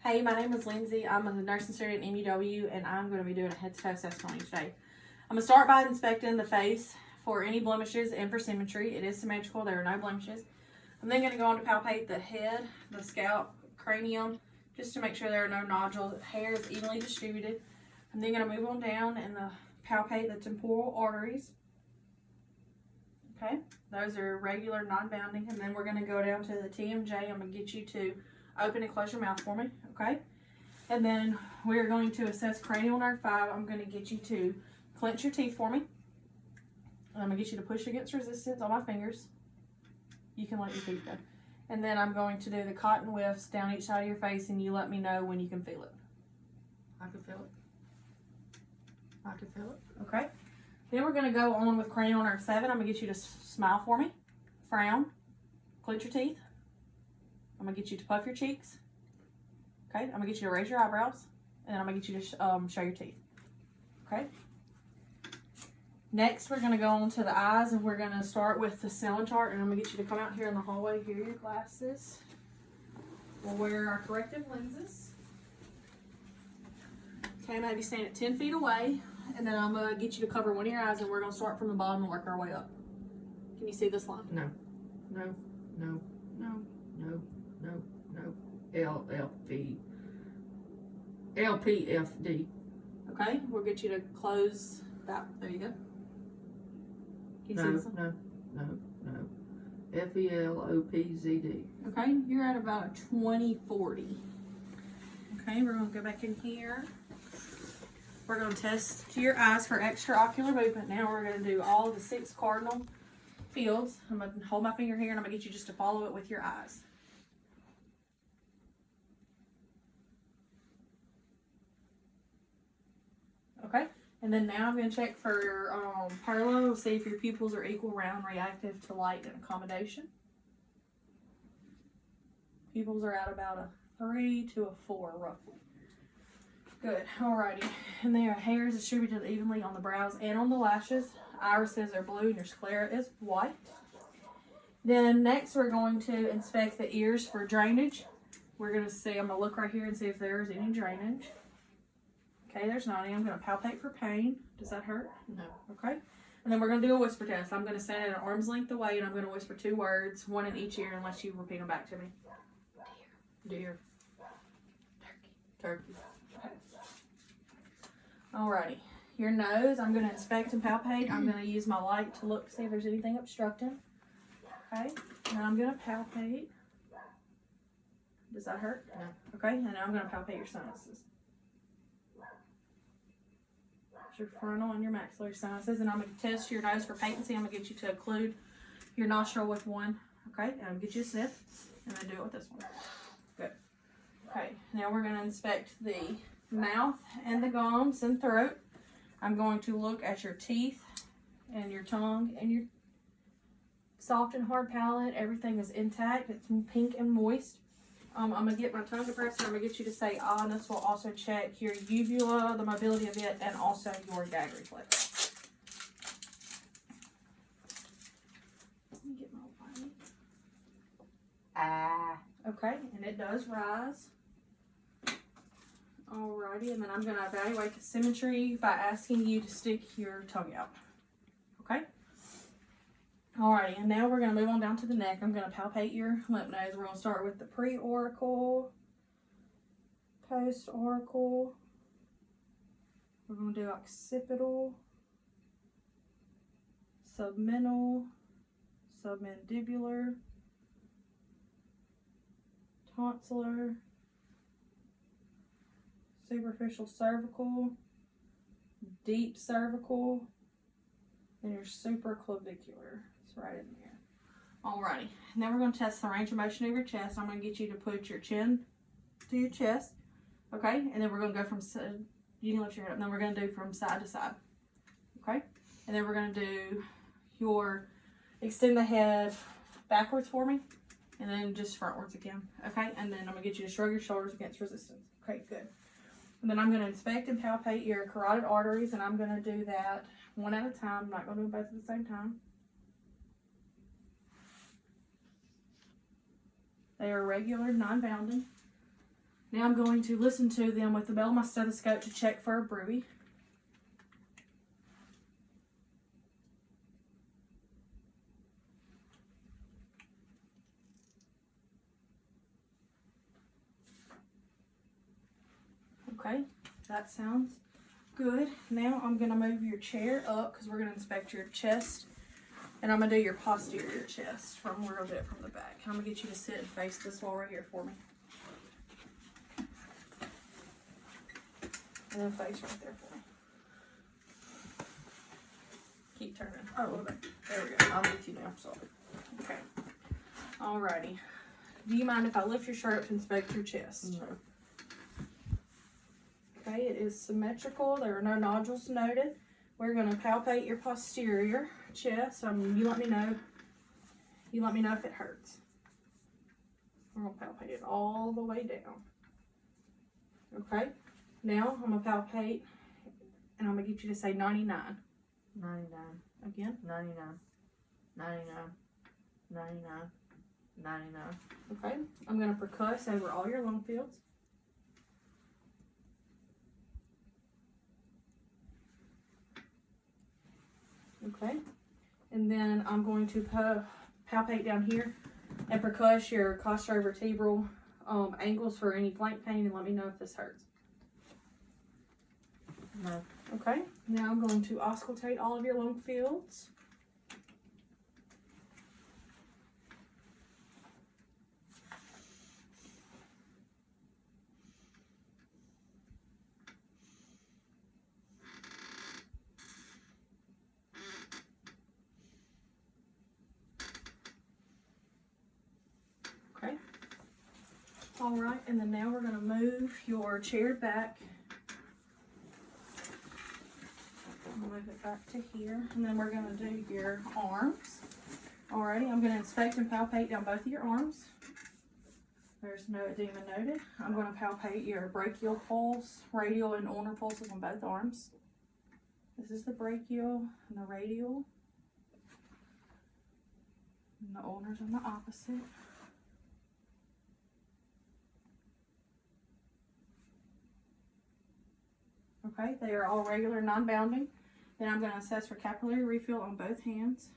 Hey, my name is Lindsay. I'm a nursing student at MUW, and I'm going to be doing a head-to-toe assessment each day. I'm going to start by inspecting the face for any blemishes and for symmetry. It is symmetrical. There are no blemishes. I'm then going to go on to palpate the head, the scalp, cranium, just to make sure there are no nodules. Hair is evenly distributed. I'm then going to move on down and palpate the temporal arteries. Okay, those are regular, non-bounding. And then we're going to go down to the TMJ. I'm going to get you to open and close your mouth for me, okay? And then we're going to assess cranial nerve 5. I'm going to get you to clench your teeth for me. And I'm going to get you to push against resistance on my fingers. You can let your teeth go. And then I'm going to do the cotton whiffs down each side of your face, and you let me know when you can feel it. I can feel it. I can feel it. Okay. Then we're going to go on with cranial nerve 7. I'm going to get you to smile for me, frown, clench your teeth. I'm going to get you to puff your cheeks. Okay, I'm going to get you to raise your eyebrows. And then I'm going to get you to show your teeth. Okay. Next, we're going to go on to the eyes, and we're going to start with the Snellen chart. And I'm going to get you to come out here in the hallway. Here are your glasses. We'll wear our corrective lenses. Okay, maybe stand at 10 feet away. And then I'm going to get you to cover one of your eyes, and we're going to start from the bottom and work our way up. Can you see this line? No. No. No. No. No. No. No. LPFD. Okay, we'll get you to close that. There you go. Can you see this one? No. FELOPZD. Okay, you're at about a 20/40. Okay, we're going to go back in here. We're going to test your eyes for extraocular movement. Now we're going to do all of the 6 cardinal fields. I'm going to hold my finger here, and I'm going to get you just to follow it with your eyes. Okay, and then now I'm going to check for your parallel, see if your pupils are equal, round, reactive to light and accommodation. Pupils are at about a 3 to a 4 roughly. Good, alrighty. And their hair is distributed evenly on the brows and on the lashes. Irises are blue and your sclera is white. Then next we're going to inspect the ears for drainage. We're going to see, I'm going to look right here and see if there's any drainage. Okay, there's not any. I'm going to palpate for pain. Does that hurt? No. Okay. And then we're going to do a whisper test. I'm going to stand at an arm's length away, and I'm going to whisper 2 words, one in each ear, unless you repeat them back to me. Deer. Turkey. Okay. Alrighty. Your nose, I'm going to inspect and palpate. I'm going to use my light to look to see if there's anything obstructing. Okay. Now I'm going to palpate. Does that hurt? No. Okay. And now I'm going to palpate your sinuses. Your frontal and your maxillary sinuses, and I'm going to test your nose for patency. I'm going to get you to occlude your nostril with one, okay, and I'll get you a sniff, and then do it with this one. Good. Okay, now we're going to inspect the mouth and the gums and throat. I'm going to look at your teeth and your tongue and your soft and hard palate. Everything is intact. It's pink and moist. I'm going to get my tongue depressed, and I'm going to get you to say ah, and this will also check your uvula, the mobility of it, and also your gag reflex. Let me get my light. Ah. Okay, and it does rise. Alrighty, and then I'm going to evaluate the symmetry by asking you to stick your tongue out. Okay? Alrighty, and now we're going to move on down to the neck. I'm going to palpate your lymph nodes. We're going to start with the pre-auricle, post-auricle. We're going to do occipital, submental, submandibular, tonsillar, superficial cervical, deep cervical, and your supraclavicular. Right in there. Alrighty. Now we're going to test the range of motion of your chest. I'm going to get you to put your chin to your chest. Okay? And then we're going to go from side. You can lift your head up. And then we're going to do from side to side. Okay? And then we're going to do your extend the head backwards for me. And then just frontwards again. Okay? And then I'm going to get you to shrug your shoulders against resistance. Okay, good. And then I'm going to inspect and palpate your carotid arteries. And I'm going to do that one at a time. I'm not going to do them both at the same time. They are regular, non-bounding. Now I'm going to listen to them with the bell of my stethoscope to check for a bruit. Okay, that sounds good. Now I'm going to move your chair up because we're going to inspect your chest. And I'm going to do your posterior chest from where I'll do it from the back. I'm going to get you to sit and face this wall right here for me. And then face right there for me. Keep turning. Oh, a little bit. There we go. I'll get you now. Sorry. Okay. Alrighty. Do you mind if I lift your shirt up to inspect your chest? No. Okay, it is symmetrical. There are no nodules noted. We're going to palpate your posterior chest. You let me know. You let me know if it hurts. We're going to palpate it all the way down. Okay. Now I'm going to palpate, and I'm going to get you to say 99. 99. Again. 99. 99. 99. 99. Okay. I'm going to percuss over all your lung fields. Okay. And then I'm going to palpate down here and percuss your costovertebral angles for any flank pain, and let me know if this hurts. No. Okay. Now I'm going to auscultate all of your lung fields. Okay. All right, and then now we're going to move your chair back. Move it back to here, and then we're going to do your arms. Alrighty, I'm going to inspect and palpate down both of your arms. There's no edema noted. I'm going to palpate your brachial pulse, radial and ulnar pulses on both arms. This is the brachial and the radial. And the ulnar's on the opposite. Okay, they are all regular, non-bounding. Then I'm going to assess for capillary refill on both hands.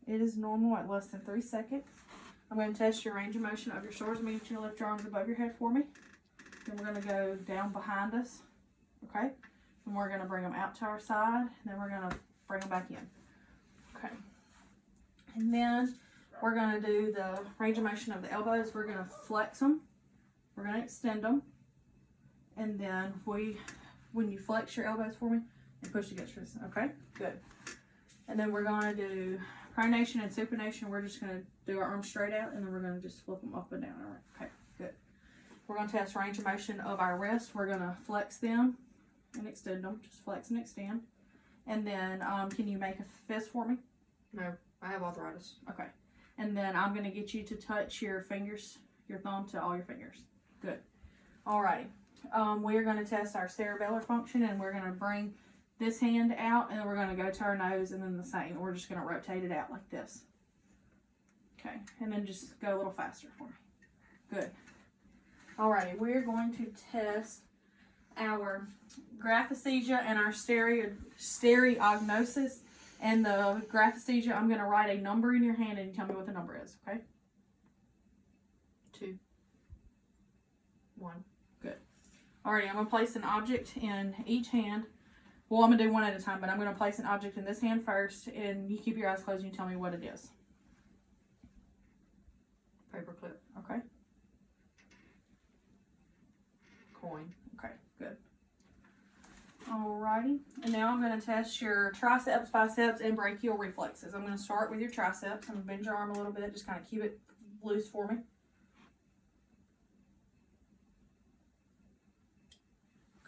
It is normal at less than 3 seconds. I'm going to test your range of motion of your shoulders. I'm going to get you to lift your arms above your head for me. Then we're going to go down behind us. Okay? And we're going to bring them out to our side. And then we're going to bring them back in. Okay. And then we're going to do the range of motion of the elbows. We're going to flex them. We're going to extend them. And then when you flex your elbows for me and push against yours, okay? Good. And then we're going to do pronation and supination. We're just going to do our arms straight out, and then we're going to just flip them up and down. All right, okay, good. We're going to test range of motion of our wrists. We're going to flex them and extend them. Just flex and extend. And then can you make a fist for me? No, I have arthritis. Okay. And then I'm going to get you to touch your fingers, your thumb to all your fingers. Good. Alrighty. We're going to test our cerebellar function, and we're going to bring this hand out, and then we're going to go to our nose, and then the same. We're just going to rotate it out like this. Okay, and then just go a little faster for me. Good. Alrighty, we're going to test our graphesthesia and our stereognosis. And the graphesthesia, I'm going to write a number in your hand, and you tell me what the number is, okay? 2. 1. Alrighty, I'm going to place an object in each hand. Well, I'm going to do one at a time, but I'm going to place an object in this hand first, and you keep your eyes closed and you tell me what it is. Paperclip. Okay. Coin. Okay, good. Alrighty, and now I'm going to test your triceps, biceps, and brachial reflexes. I'm going to start with your triceps. I'm going to bend your arm a little bit, just kind of keep it loose for me.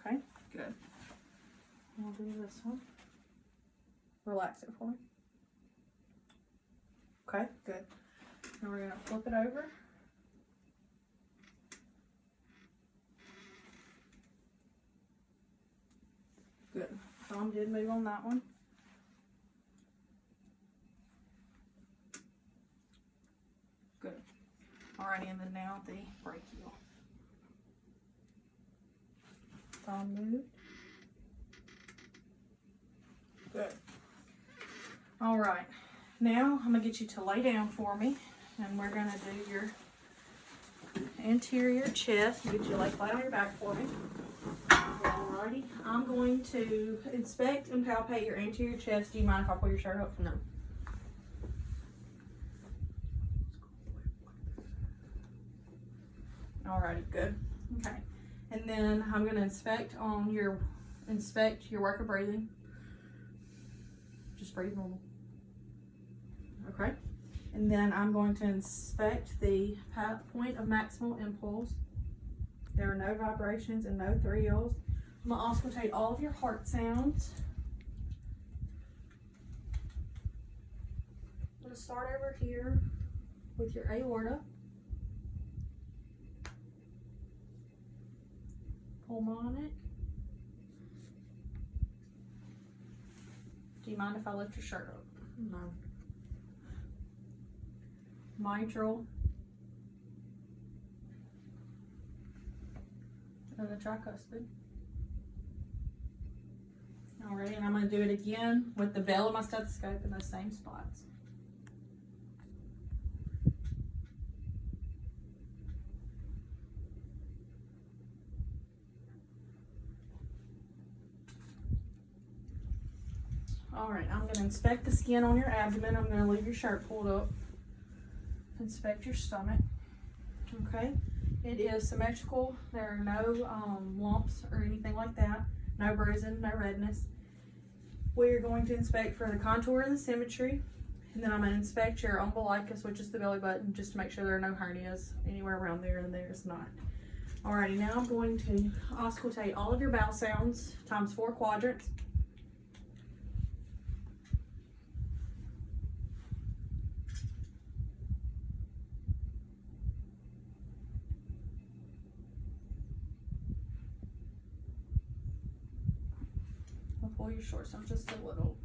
Okay, good. We'll do this one. Relax it for me. Okay, good. Now we're going to flip it over. Good. Thumb did move on that one. Good. All Alrighty, and then now the brachial. It's all moved. Good. Alright, now I'm going to get you to lay down for me, and we're going to do your anterior chest. Get you to lay flat on your back for me. Alrighty, I'm going to inspect and palpate your anterior chest. Do you mind if I pull your shirt up? No. Alrighty, good. Okay, and then I'm going to inspect your work of breathing. Just breathe normal. Okay, and then I'm going to inspect the point of maximal impulse. There are no vibrations and no thrills. I'm going to auscultate all of your heart sounds. I'm going to start over here with your aorta, pulmonic. Do you mind if I lift your shirt up? No. Mitral. And the tricuspid. Alright, and I'm going to do it again with the bell of my stethoscope in those same spots. Alright, I'm going to inspect the skin on your abdomen. I'm going to leave your shirt pulled up. Inspect your stomach. Okay, it is symmetrical. There are no lumps or anything like that. No bruising, no redness. We're going to inspect for the contour and the symmetry. And then I'm going to inspect your umbilicus, which is the belly button, just to make sure there are no hernias anywhere around there, and there's not. Alrighty, now I'm going to auscultate all of your bowel sounds times 4 quadrants. I'll pull your shorts down just a little.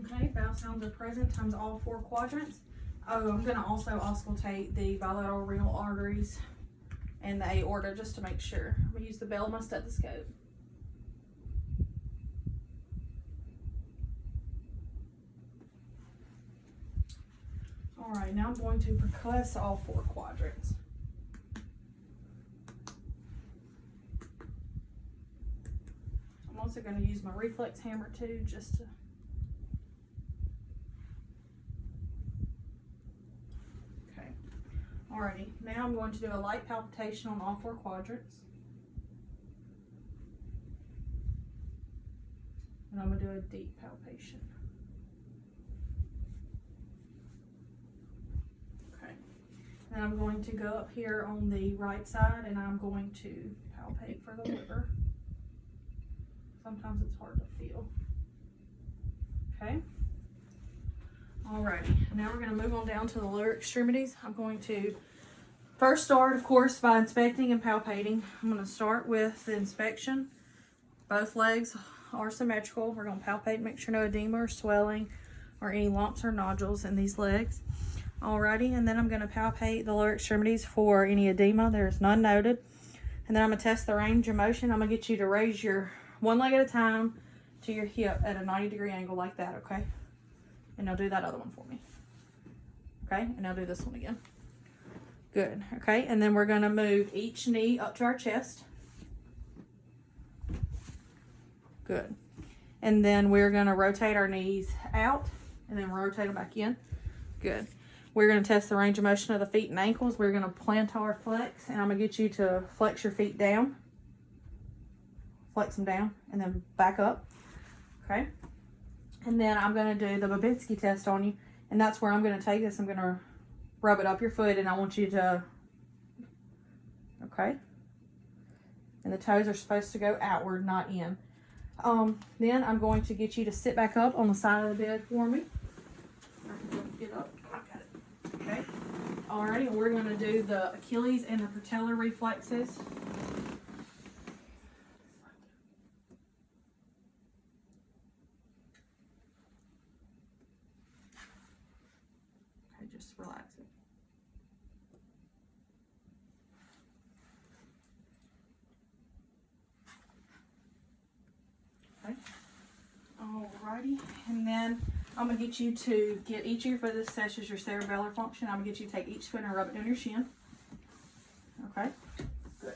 Okay, bowel sounds are present times all 4 quadrants. Oh, I'm going to also auscultate the bilateral renal arteries and the aorta just to make sure. I'm going to use the bell of my stethoscope. Alright, now I'm going to percuss all 4 quadrants. I'm also going to use my reflex hammer too, just to Alrighty, now I'm going to do a light palpitation on all 4 quadrants. And I'm going to do a deep palpation. Okay. Then I'm going to go up here on the right side and I'm going to palpate for the liver. Sometimes it's hard to feel. Okay. Alrighty, now we're going to move on down to the lower extremities. I'm going to first start, of course, by inspecting and palpating. I'm going to start with the inspection. Both legs are symmetrical. We're going to palpate, make sure no edema or swelling or any lumps or nodules in these legs. Alrighty, and then I'm going to palpate the lower extremities for any edema. There's none noted. And then I'm going to test the range of motion. I'm going to get you to raise your one leg at a time to your hip at a 90-degree angle like that, okay? And now do that other one for me. Okay, and now do this one again. Good, okay, and then we're gonna move each knee up to our chest. Good. And then we're gonna rotate our knees out and then rotate them back in. Good. We're gonna test the range of motion of the feet and ankles. We're gonna plantar flex, and I'm gonna get you to flex your feet down. Flex them down and then back up, okay? And then I'm going to do the Babinski test on you. And that's where I'm going to take this. I'm going to rub it up your foot. And I want you to, okay? And the toes are supposed to go outward, not in. Then I'm going to get you to sit back up on the side of the bed for me. Get up. I got it. Okay. Alrighty. And we're going to do the Achilles and the patellar reflexes. relaxing. Alrighty, and then I'm gonna get you to get each ear for this session is your cerebellar function. I'm gonna get you to take each foot and rub it down your shin. Okay, good.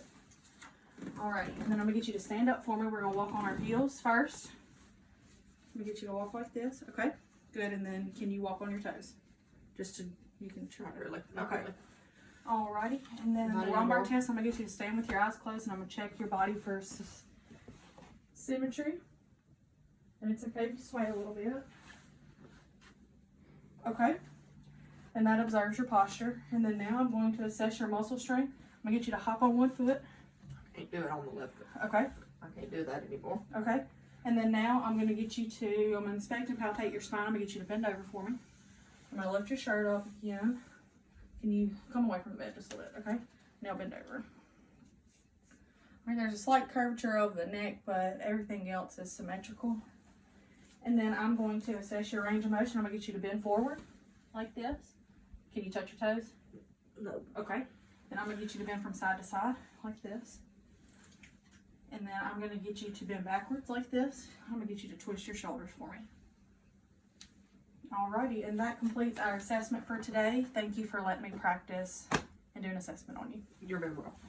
Alrighty, and then I'm gonna get you to stand up for me. We're gonna walk on our heels first. I'm gonna get you to walk like this. Okay, good. And then can you walk on your toes? Just to, you can try Not to. really. Not Okay. really. Alrighty, and then Not the lumbar anymore. test, I'm gonna get you to stand with your eyes closed, and I'm gonna check your body for symmetry. And it's okay if you sway a little bit. Okay, and that observes your posture. And then now I'm going to assess your muscle strength. I'm gonna get you to hop on one foot. I can't do it on the left foot. Okay, I can't do that anymore. okay. And then now I'm gonna get you to, I'm gonna inspect and palpate your spine. I'm gonna get you to bend over for me. I'm gonna lift your shirt up again. Can you come away from the bed just a little bit, okay? Now bend over. I mean, there's a slight curvature of the neck, but everything else is symmetrical. And then I'm going to assess your range of motion. I'm gonna get you to bend forward like this. Can you touch your toes? No. Okay. Then I'm gonna get you to bend from side to side like this. And then I'm gonna get you to bend backwards like this. I'm gonna get you to twist your shoulders for me. Alrighty, and that completes our assessment for today. Thank you for letting me practice and do an assessment on you. You're very welcome.